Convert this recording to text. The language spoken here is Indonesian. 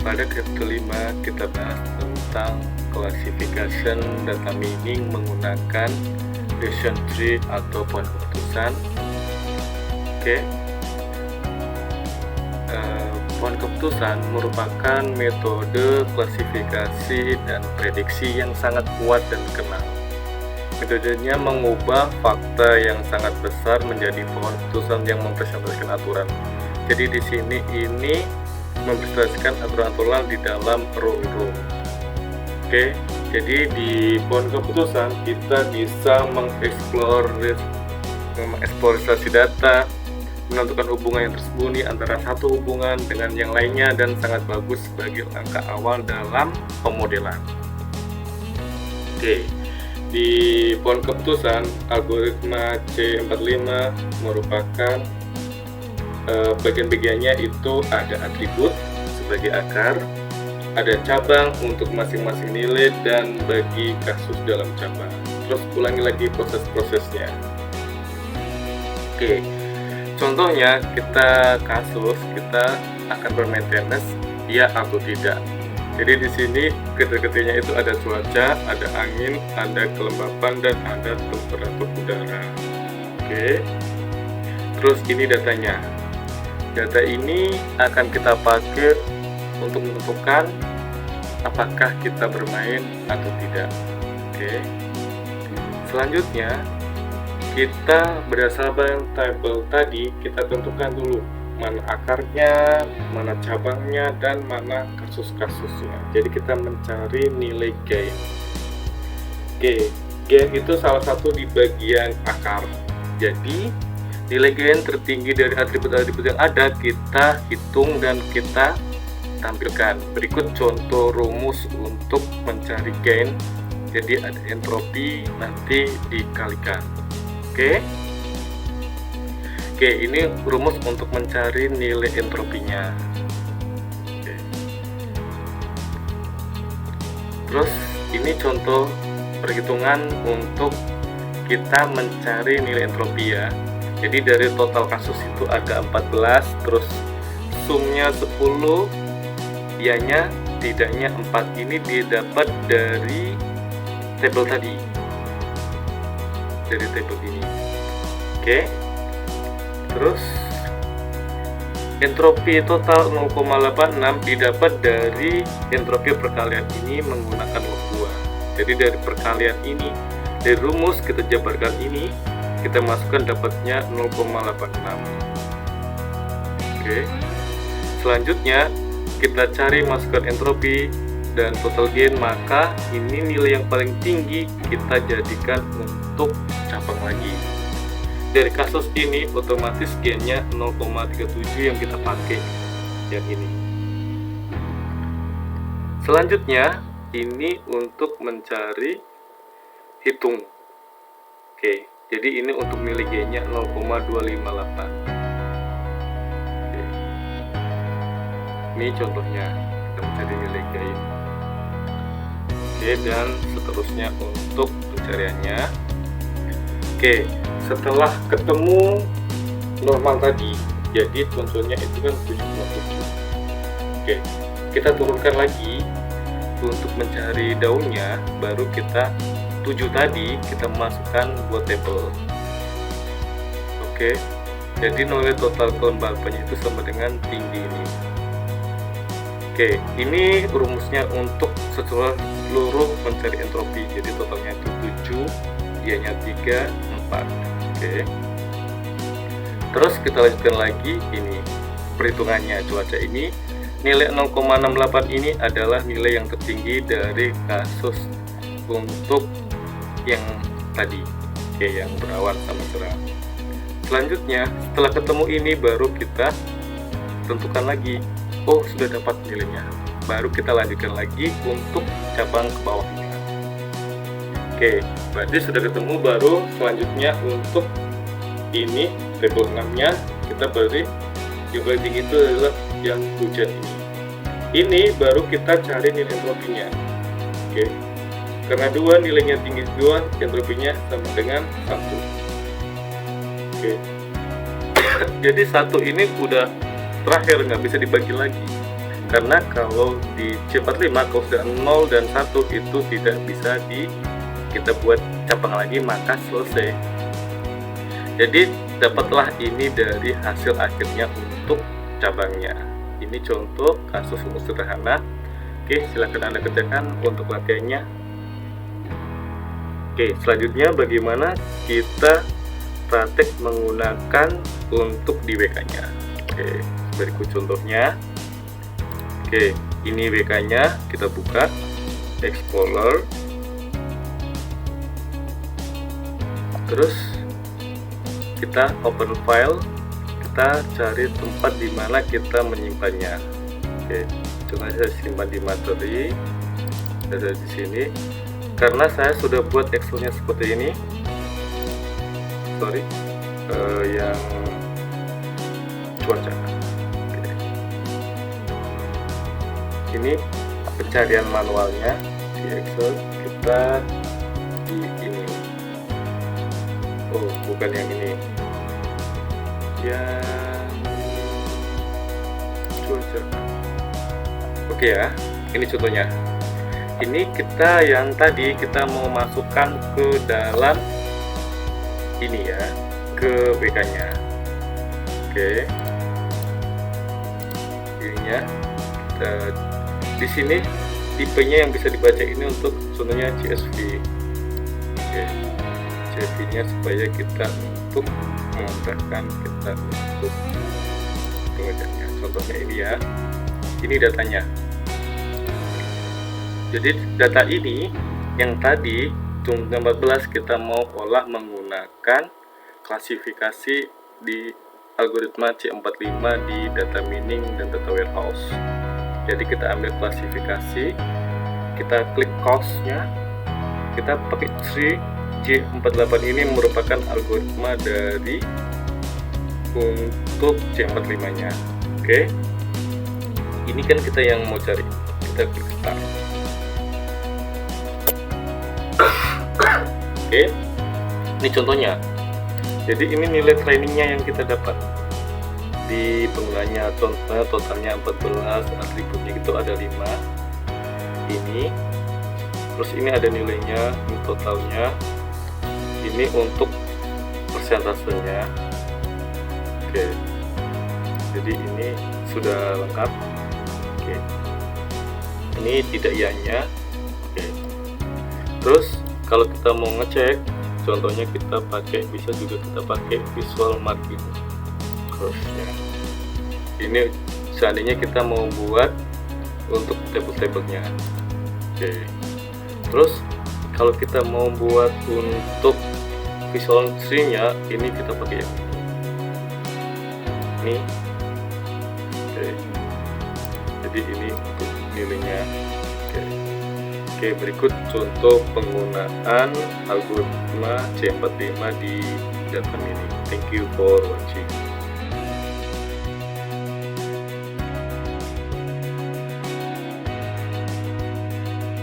Pada kelima kita bahas tentang classification data meaning menggunakan decision tree atau pohon keputusan. Oke. Pohon keputusan merupakan metode klasifikasi dan prediksi yang sangat kuat dan dikenal. Metodenya mengubah fakta yang sangat besar menjadi pohon keputusan yang mempresentasikan aturan. Jadi di sini ini mempresentasikan aturan-aturan di dalam rule. Oke, jadi di pohon keputusan kita bisa mengeksplorasi data, menentukan hubungan yang tersembunyi antara satu hubungan dengan yang lainnya, dan sangat bagus sebagai langkah awal dalam pemodelan. Oke, di pohon keputusan algoritma C45 merupakan bagian-bagiannya itu ada atribut sebagai akar, ada cabang untuk masing-masing nilai, dan bagi kasus dalam cabang. Terus ulangi lagi proses-prosesnya. Oke, contohnya kita akan bermaintenance ya atau tidak. Jadi di sini kriteria itu ada cuaca, ada angin, ada kelembapan, dan ada temperatur udara. Oke. Terus ini datanya. Data ini akan kita pakai untuk menentukan apakah kita bermain atau tidak. Oke. Selanjutnya, kita berdasarkan tabel tadi, kita tentukan dulu mana akarnya, mana cabangnya, dan mana kasus-kasusnya. Jadi kita mencari nilai gain. Oke, gain itu salah satu di bagian akar. Jadi nilai gain tertinggi dari atribut-atribut yang ada kita hitung dan kita tampilkan. Berikut contoh rumus untuk mencari gain. Jadi ada entropi, nanti dikalikan. Oke, ini rumus untuk mencari nilai entropinya. Oke. Terus ini contoh perhitungan untuk kita mencari nilai entropi ya. Jadi dari total kasus itu ada 14, terus sumnya 10, ianya tidaknya 4. Ini didapat dari tabel tadi, dari tabel ini. Oke. Terus entropi total 0,86 didapat dari entropi perkalian ini menggunakan log 2. Jadi dari perkalian ini, dari rumus kita jabarkan ini, kita masukkan dapatnya 0,86. Oke. Selanjutnya kita cari masukkan entropi dan total gain, maka ini nilai yang paling tinggi kita jadikan untuk cabang lagi. Dari kasus ini otomatis gainnya 0,37 yang kita pakai yang ini. Selanjutnya ini untuk mencari hitung. Oke, jadi ini untuk nilai gainnya 0,258. Oke. Ini contohnya kita mencari nilai gain. Oke, dan seterusnya untuk pencariannya. Oke, setelah ketemu normal tadi, jadi contohnya itu kan 7,7. Oke, kita turunkan lagi untuk mencari daunnya, baru kita 7 tadi kita masukkan buat tabel. Oke, jadi nilai total kelembapannya itu sama dengan tinggi ini. Oke, ini rumusnya untuk seluruh mencari entropi. Jadi totalnya itu 7, ianya 3, 4. Oke. Terus kita lanjutkan lagi ini perhitungannya cuaca ini. Nilai 0,68 ini adalah nilai yang tertinggi dari kasus untuk yang tadi. Oke, yang berawan sama cerah. Selanjutnya, setelah ketemu ini baru kita tentukan lagi. Oh, sudah dapat nilainya. Baru kita lanjutkan lagi untuk cabang ke bawahnya. Oke, berarti sudah ketemu, baru selanjutnya untuk ini tabel 6-nya kita beri yang paling tinggi itu adalah yang hujan ini. Ini baru kita cari nilai entropinya. Oke. Karena dua nilainya tinggi, dua entropinya sama dengan 1. Oke. Jadi 1 ini udah terakhir, nggak bisa dibagi lagi. karena kalau di C45 kalau sudah 0 dan 1 itu tidak bisa kita buat cabang lagi, maka selesai. Jadi dapatlah ini dari hasil akhirnya untuk cabangnya. Ini contoh kasus sederhana. Oke, silakan Anda kerjakan untuk latihannya. Oke, selanjutnya bagaimana kita praktek menggunakan untuk di WK-nya. Oke, berikut contohnya. Oke, ini WK-nya, kita buka Explorer. Terus kita open file, kita cari tempat di mana kita menyimpannya. Oke, contohnya saya simpan di materi, ada di sini. Karena saya sudah buat Excel-nya seperti ini. Sorry, yang cuaca. Oke. Ini pencarian manualnya di Excel, kita di ini. Oh, bukan yang ini, yang cuaca. Oke ya, ini contohnya. Ini kita yang tadi kita mau masukkan ke dalam ini ya, ke WK-nya. Oke, ininya di sini tipenya yang bisa dibaca ini untuk contohnya CSV. Oke, CSV-nya supaya kita untuk memudahkan kita untuk pengerjaannya. Contohnya ini ya, ini datanya. Jadi data ini yang tadi contoh 14 kita mau olah menggunakan klasifikasi di algoritma C45 di data mining dan data warehouse. Jadi kita ambil klasifikasi, kita klik cost-nya, kita pakai tree J48 ini merupakan algoritma dari untuk C45 nya. Oke, ini kan kita yang mau cari, kita klik start. Oke, ini contohnya. Jadi ini nilai trainingnya yang kita dapat di penggunanya. Contohnya totalnya 14, atributnya itu ada 5 ini, terus ini ada nilainya, ini totalnya, ini untuk persentasenya. Oke, jadi ini sudah lengkap. Oke, ini tidak ianya. Oke, terus kalau kita mau ngecek, contohnya kita pakai, bisa juga kita pakai visual margin cross-nya. Ini seandainya kita mau buat untuk table-tablenya. Oke, terus kalau kita mau buat untuk visual tree-nya, ini kita pakai yang ini. Oke, jadi ini untuk nilainya. Oke, berikut contoh penggunaan algoritma C45 di data mining. Thank you for watching.